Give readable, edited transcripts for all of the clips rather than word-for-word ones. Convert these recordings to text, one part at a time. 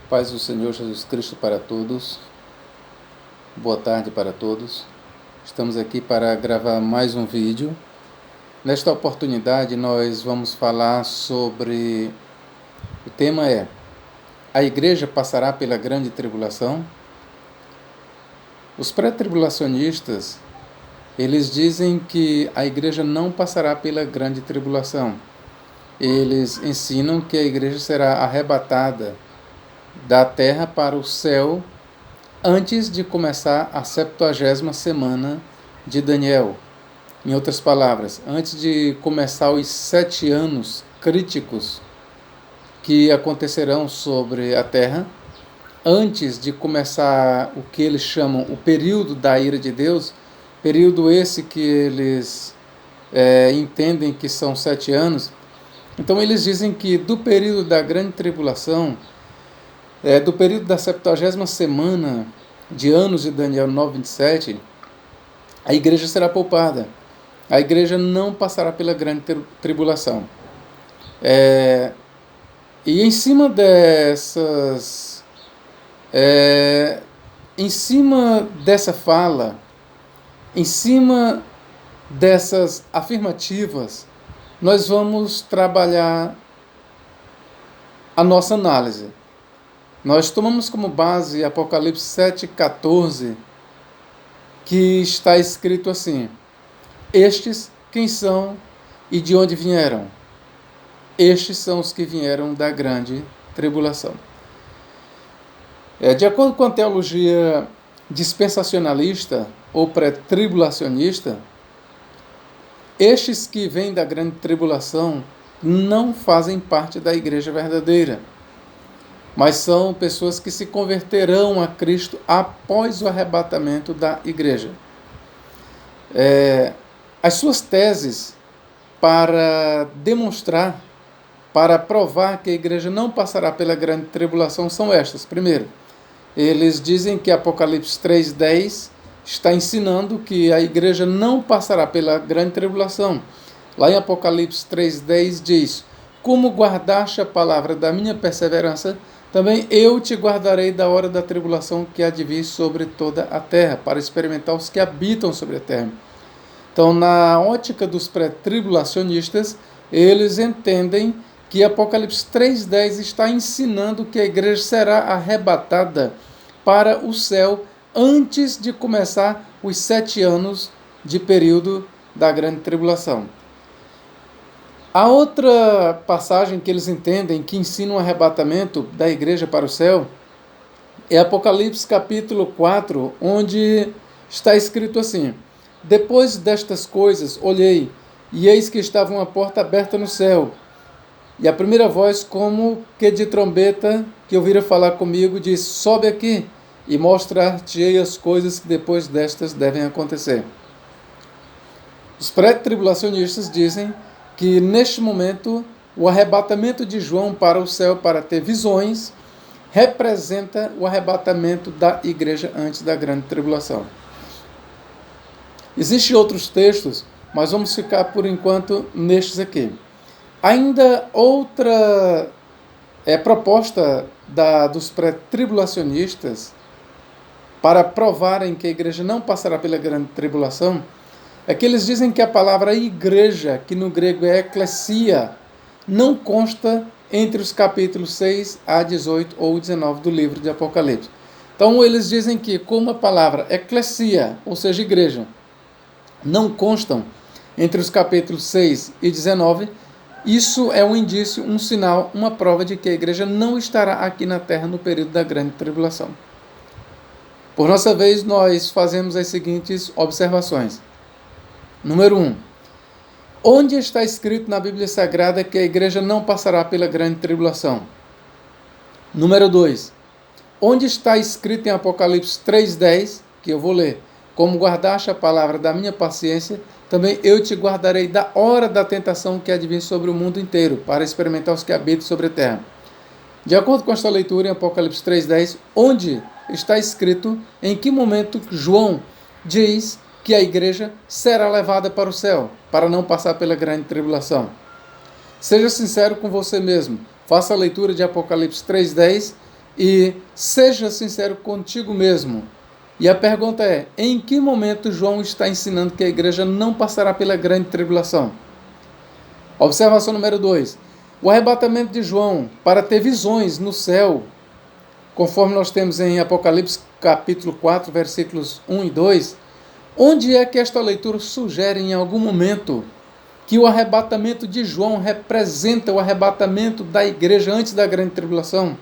Paz do Senhor Jesus Cristo para todos. Boa tarde para todos. Estamos aqui para gravar mais um vídeo. Nesta oportunidade nós vamos falar sobre... O tema é: a igreja passará pela grande tribulação? Os pré-tribulacionistas, eles dizem que a igreja não passará pela grande tribulação. Eles ensinam que a igreja será arrebatada da terra para o céu antes de começar a 70ª semana de Daniel. Em outras palavras, antes de começar os 7 anos críticos que acontecerão sobre a terra, antes de começar o que eles chamam o período da ira de Deus, período esse que eles entendem que são 7 anos. Então eles dizem que do período da grande tribulação, do período da 70ª semana de anos de Daniel 9:27, a igreja será poupada. A igreja não passará pela grande tribulação. E em cima dessa fala, em cima dessas afirmativas, nós vamos trabalhar a nossa análise. Nós tomamos como base Apocalipse 7:14, que está escrito assim: estes quem são e de onde vieram? Estes são os que vieram da grande tribulação. De acordo com a teologia dispensacionalista ou pré-tribulacionista, estes que vêm da grande tribulação não fazem parte da igreja verdadeira, mas são pessoas que se converterão a Cristo após o arrebatamento da igreja. As suas teses para demonstrar, para provar que a igreja não passará pela grande tribulação são estas. Primeiro, eles dizem que Apocalipse 3:10 está ensinando que a igreja não passará pela grande tribulação. Lá em Apocalipse 3:10 diz: como guardaste a palavra da minha perseverança, também eu te guardarei da hora da tribulação que há de vir sobre toda a terra, para experimentar os que habitam sobre a terra. Então, na ótica dos pré-tribulacionistas, eles entendem que Apocalipse 3:10 está ensinando que a igreja será arrebatada para o céu antes de começar os 7 anos de período da grande tribulação. A outra passagem que eles entendem que ensina o arrebatamento da igreja para o céu é Apocalipse capítulo 4, onde está escrito assim: depois destas coisas olhei, e eis que estava uma porta aberta no céu. E a primeira voz, como que de trombeta, que ouvira falar comigo, disse: sobe aqui e mostrar-te-ei as coisas que depois destas devem acontecer. Os pré-tribulacionistas dizem que neste momento o arrebatamento de João para o céu para ter visões representa o arrebatamento da igreja antes da grande tribulação. Existem outros textos, mas vamos ficar por enquanto nestes aqui. Ainda outra proposta dos pré-tribulacionistas para provarem que a igreja não passará pela grande tribulação é que eles dizem que a palavra igreja, que no grego é eklesia, não consta entre os capítulos 6 a 18 ou 19 do livro de Apocalipse. Então eles dizem que como a palavra eklesia, ou seja, igreja, não constam entre os capítulos 6 e 19, isso é um indício, um sinal, uma prova de que a igreja não estará aqui na terra no período da grande tribulação. Por nossa vez, nós fazemos as seguintes observações. Número 1. Onde está escrito na Bíblia Sagrada que a igreja não passará pela grande tribulação? Número 2. Onde está escrito em Apocalipse 3:10, que eu vou ler: como guardaste a palavra da minha paciência, também eu te guardarei da hora da tentação que há de vir sobre o mundo inteiro, para experimentar os que habitam sobre a terra. De acordo com esta leitura em Apocalipse 3:10, onde está escrito em que momento João diz que a igreja será levada para o céu, para não passar pela grande tribulação? Seja sincero com você mesmo. Faça a leitura de Apocalipse 3:10 e seja sincero contigo mesmo. E a pergunta é, em que momento João está ensinando que a igreja não passará pela grande tribulação? Observação número 2. O arrebatamento de João para ter visões no céu, conforme nós temos em Apocalipse capítulo 4, versículos 1 e 2, onde é que esta leitura sugere em algum momento que o arrebatamento de João representa o arrebatamento da igreja antes da grande tribulação?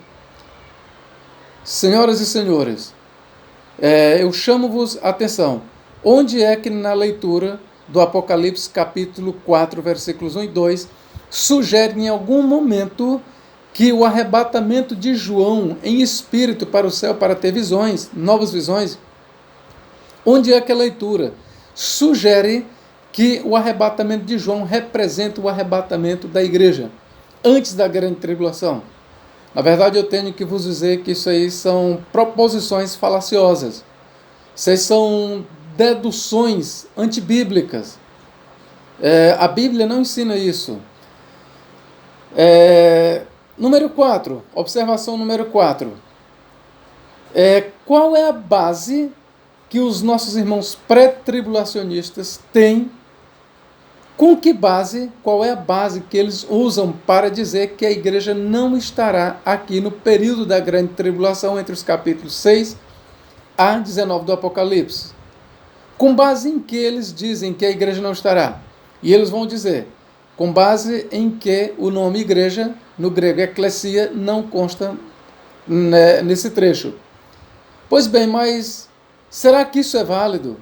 Senhoras e senhores, eu chamo-vos a atenção. Onde é que na leitura do Apocalipse capítulo 4, versículos 1 e 2, sugere em algum momento que o arrebatamento de João em espírito para o céu, para ter visões, novas visões, onde é que a leitura sugere que o arrebatamento de João representa o arrebatamento da igreja antes da grande tribulação? Na verdade, eu tenho que vos dizer que isso aí são proposições falaciosas. Isso aí são deduções antibíblicas. A Bíblia não ensina isso. Número 4, observação número 4. Qual é a base que os nossos irmãos pré-tribulacionistas têm? Com que base, qual é a base que eles usam para dizer que a igreja não estará aqui no período da grande tribulação, entre os capítulos 6 a 19 do Apocalipse? Com base em que eles dizem que a igreja não estará? E eles vão dizer, com base em que o nome igreja, no grego eclesia, não consta nesse trecho. Pois bem, mas será que isso é válido?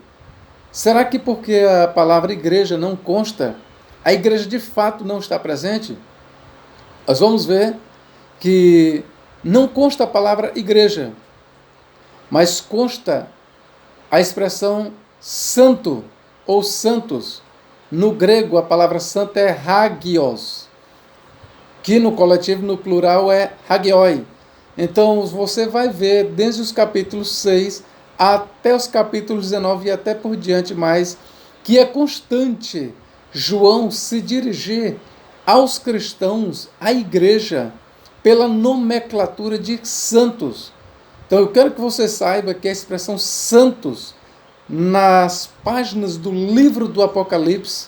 Será que porque a palavra igreja não consta, a igreja de fato não está presente? Nós vamos ver que não consta a palavra igreja, mas consta a expressão santo ou santos. No grego, a palavra santo é hagios, que no coletivo, no plural, é hagioi. Então, você vai ver, desde os capítulos 6 até os capítulos 19 e até por diante mais, que é constante João se dirigir aos cristãos, à igreja, pela nomenclatura de santos. Então eu quero que você saiba que a expressão santos, nas páginas do livro do Apocalipse,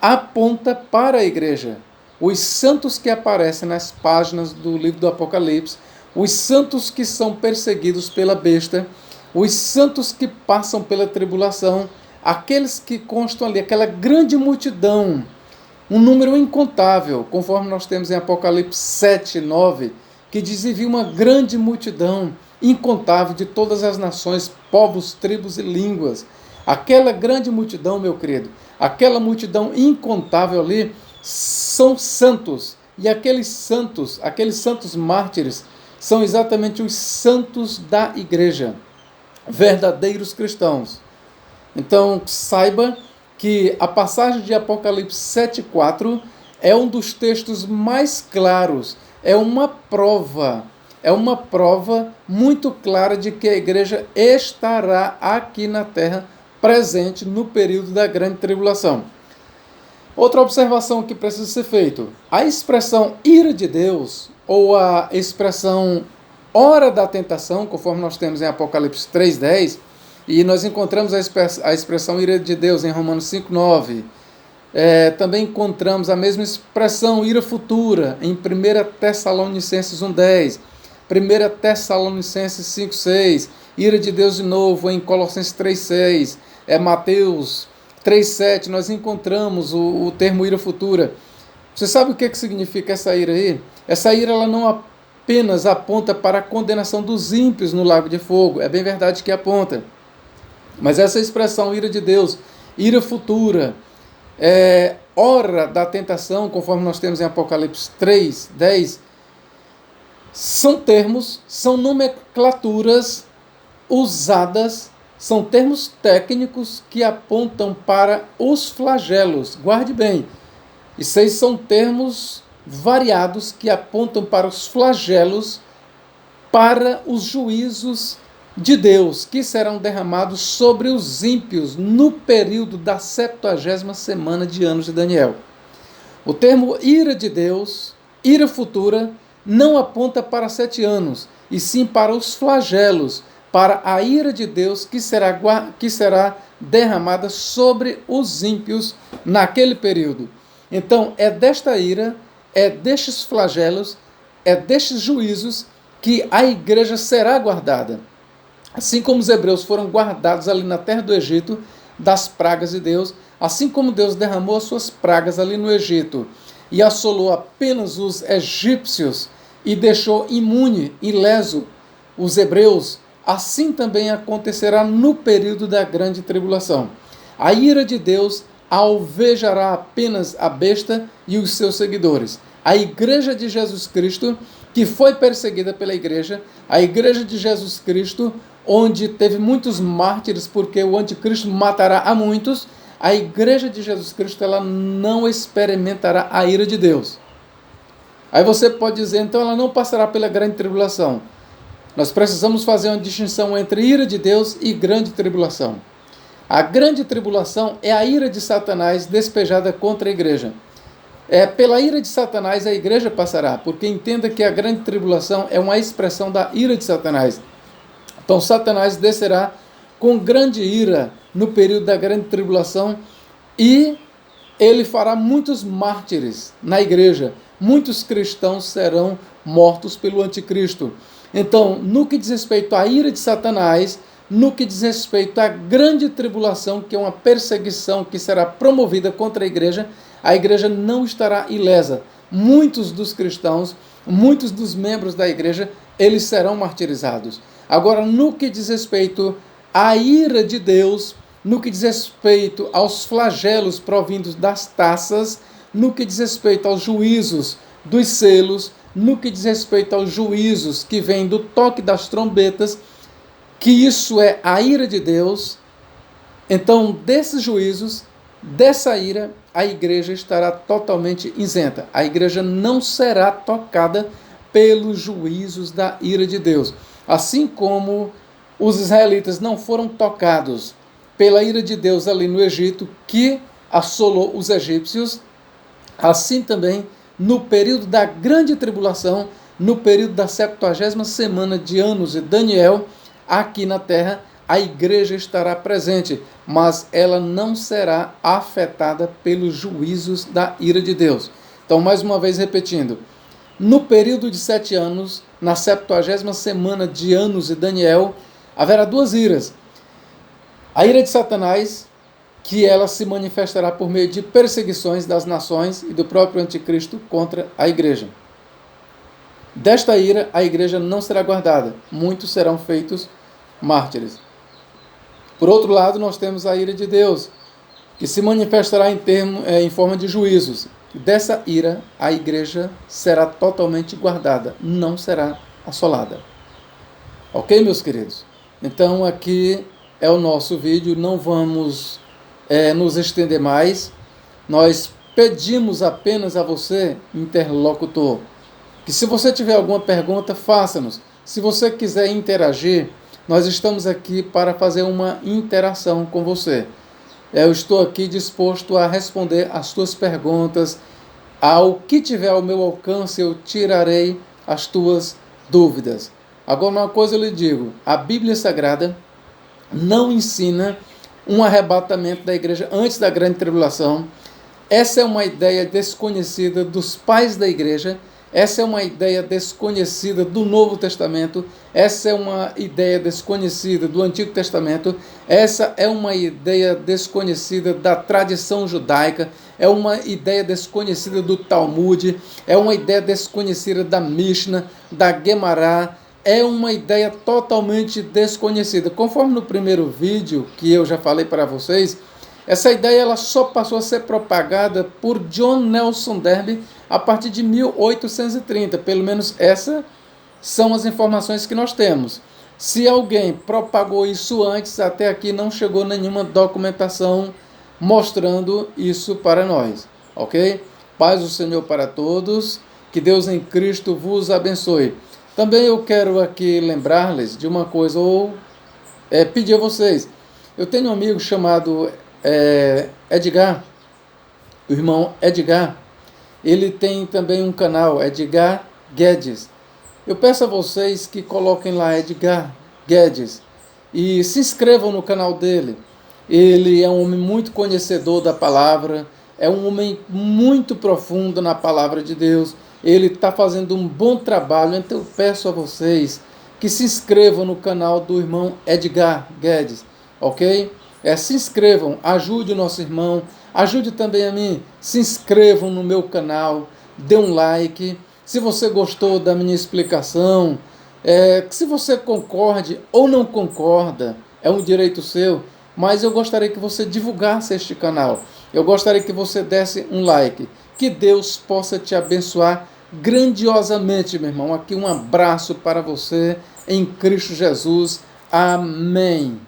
aponta para a igreja. Os santos que aparecem nas páginas do livro do Apocalipse, os santos que são perseguidos pela besta, os santos que passam pela tribulação, aqueles que constam ali, aquela grande multidão, um número incontável, conforme nós temos em Apocalipse 7, 9, que diz: e vi uma grande multidão, incontável, de todas as nações, povos, tribos e línguas. Aquela grande multidão, meu querido, aquela multidão incontável ali, são santos, e aqueles santos mártires, são exatamente os santos da igreja, verdadeiros cristãos. Então, saiba que a passagem de Apocalipse 7,4 é um dos textos mais claros, é uma prova muito clara de que a igreja estará aqui na terra, presente no período da grande tribulação. Outra observação que precisa ser feita: a expressão ira de Deus, ou a expressão hora da tentação, conforme nós temos em Apocalipse 3,10, e nós encontramos a expressão ira de Deus em Romanos 5,9. Também encontramos a mesma expressão ira futura em 1 Tessalonicenses 1,10, 1 Tessalonicenses 5,6, ira de Deus de novo em Colossenses 3,6, Mateus 3,7, nós encontramos o termo ira futura. Você sabe o que significa essa ira aí? Essa ira, ela não apenas aponta para a condenação dos ímpios no lago de fogo, é bem verdade que aponta, mas essa expressão ira de Deus, ira futura, hora da tentação, conforme nós temos em Apocalipse 3:10, são termos, são nomenclaturas usadas, são termos técnicos que apontam para os flagelos. Guarde bem, isso aí são termos variados que apontam para os flagelos, para os juízos de Deus, que serão derramados sobre os ímpios no período da 70ª semana de anos de Daniel. O termo ira de Deus, ira futura, não aponta para 7 anos, e sim para os flagelos, para a ira de Deus que será derramada sobre os ímpios naquele período. Então, é desta ira, é destes flagelos, é destes juízos que a igreja será guardada. Assim como os hebreus foram guardados ali na terra do Egito das pragas de Deus, assim como Deus derramou as suas pragas ali no Egito e assolou apenas os egípcios e deixou imune, ileso os hebreus, assim também acontecerá no período da grande tribulação. A ira de Deus alvejará apenas a besta e os seus seguidores. A igreja de Jesus Cristo, que foi perseguida pela igreja, a igreja de Jesus Cristo, onde teve muitos mártires, porque o anticristo matará a muitos, a igreja de Jesus Cristo ela não experimentará a ira de Deus. Aí você pode dizer, então ela não passará pela grande tribulação. Nós precisamos fazer uma distinção entre ira de Deus e grande tribulação. A grande tribulação é a ira de Satanás despejada contra a igreja. Pela ira de Satanás a igreja passará, porque entenda que a grande tribulação é uma expressão da ira de Satanás. Então Satanás descerá com grande ira no período da grande tribulação e ele fará muitos mártires na igreja. Muitos cristãos serão mortos pelo anticristo. Então, no que diz respeito à ira de Satanás, no que diz respeito à grande tribulação, que é uma perseguição que será promovida contra a igreja não estará ilesa. Muitos dos cristãos, muitos dos membros da igreja, eles serão martirizados. Agora, no que diz respeito à ira de Deus, no que diz respeito aos flagelos provindos das taças, no que diz respeito aos juízos dos selos, no que diz respeito aos juízos que vêm do toque das trombetas, que isso é a ira de Deus, então desses juízos, dessa ira, a igreja estará totalmente isenta. A igreja não será tocada pelos juízos da ira de Deus. Assim como os israelitas não foram tocados pela ira de Deus ali no Egito, que assolou os egípcios, assim também no período da grande tribulação, no período da 70ª semana de anos de Daniel, aqui na terra, a igreja estará presente, mas ela não será afetada pelos juízos da ira de Deus. Então, mais uma vez repetindo, no período de 7 anos, na 70ª semana de anos de Daniel, haverá 2 iras. A ira de Satanás, que ela se manifestará por meio de perseguições das nações e do próprio anticristo contra a igreja. Desta ira, a igreja não será guardada. Muitos serão feitos mártires. Por outro lado, nós temos a ira de Deus, que se manifestará em forma de juízos. Dessa ira, a igreja será totalmente guardada, não será assolada. Ok, meus queridos? Então, aqui é o nosso vídeo, não vamos nos estender mais. Nós pedimos apenas a você, interlocutor, que se você tiver alguma pergunta, faça-nos. Se você quiser interagir, nós estamos aqui para fazer uma interação com você. Eu estou aqui disposto a responder as tuas perguntas. Ao que tiver ao meu alcance, eu tirarei as tuas dúvidas. Agora, uma coisa eu lhe digo, a Bíblia Sagrada não ensina um arrebatamento da igreja antes da grande tribulação. Essa é uma ideia desconhecida dos pais da igreja. Essa é uma ideia desconhecida do Novo Testamento, essa é uma ideia desconhecida do Antigo Testamento, essa é uma ideia desconhecida da tradição judaica, é uma ideia desconhecida do Talmud, é uma ideia desconhecida da Mishnah, da Guemará, é uma ideia totalmente desconhecida. Conforme no primeiro vídeo que eu já falei para vocês, essa ideia ela só passou a ser propagada por John Nelson Darby a partir de 1830. Pelo menos essas são as informações que nós temos. Se alguém propagou isso antes, até aqui não chegou nenhuma documentação mostrando isso para nós. Ok? Paz do Senhor para todos. Que Deus em Cristo vos abençoe. Também eu quero aqui lembrar-lhes de uma coisa, ou pedir a vocês. Eu tenho um amigo chamado Edgar, o irmão Edgar. Ele tem também um canal, Edgar Guedes. Eu peço a vocês que coloquem lá Edgar Guedes e se inscrevam no canal dele. Ele é um homem muito conhecedor da palavra, é um homem muito profundo na palavra de Deus. Ele está fazendo um bom trabalho, então eu peço a vocês que se inscrevam no canal do irmão Edgar Guedes, ok? Se inscrevam, ajude o nosso irmão, ajude também a mim, se inscrevam no meu canal, dê um like. Se você gostou da minha explicação, se você concorde ou não concorda, é um direito seu, mas eu gostaria que você divulgasse este canal. Eu gostaria que você desse um like. Que Deus possa te abençoar grandiosamente, meu irmão. Aqui um abraço para você em Cristo Jesus. Amém.